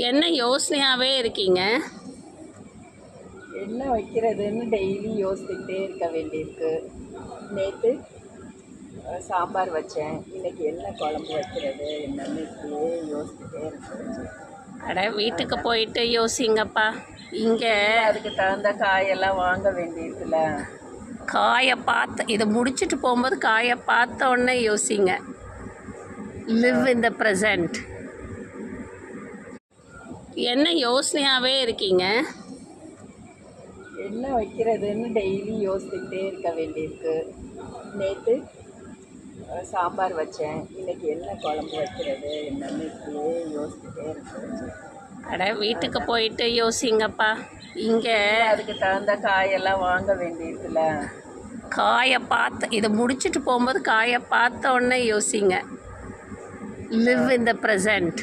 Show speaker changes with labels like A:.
A: என்ன யோசனையாகவே இருக்கீங்க?
B: என்ன வைக்கிறதுன்னு டெய்லி யோசிச்சுக்கிட்டே இருக்க வேண்டியிருக்கு. நேற்று சாம்பார் வச்சேன், இன்னைக்கு என்ன குழம்பு வைக்கிறது என்னன்னு இப்படியே யோசிச்சுட்டே இருக்கேன்.
A: அட வீட்டுக்கு போயிட்டு யோசிங்கப்பா. இங்கே
B: அதுக்கு தகுந்த காயெல்லாம் வாங்க வேண்டியிருக்குல்ல.
A: காயை பார்த்து இதை முடிச்சுட்டு போகும்போது காயை பார்த்த உடனே யோசிங்க. Live in the present. என்ன யோசனையாகவே இருக்கீங்க?
B: என்ன வைக்கிறதுன்னு டெய்லி யோசிச்சுக்கிட்டே இருக்க வேண்டியிருக்கு. நேற்று சாம்பார் வச்சேன், இன்னைக்கு என்ன குழம்பு வைக்கிறது என்னன்னு இப்படியே யோசிச்சுட்டே இருக்கேன்.
A: அட வீட்டுக்கு போயிட்டு யோசிங்கப்பா. இங்கே
B: அதுக்கு தகுந்த காயெல்லாம் வாங்க வேண்டியிருக்குல்ல.
A: காயை பார்த்து இதை முடிச்சுட்டு போகும்போது காயை பார்த்த உடனே யோசிங்க. Live in the present.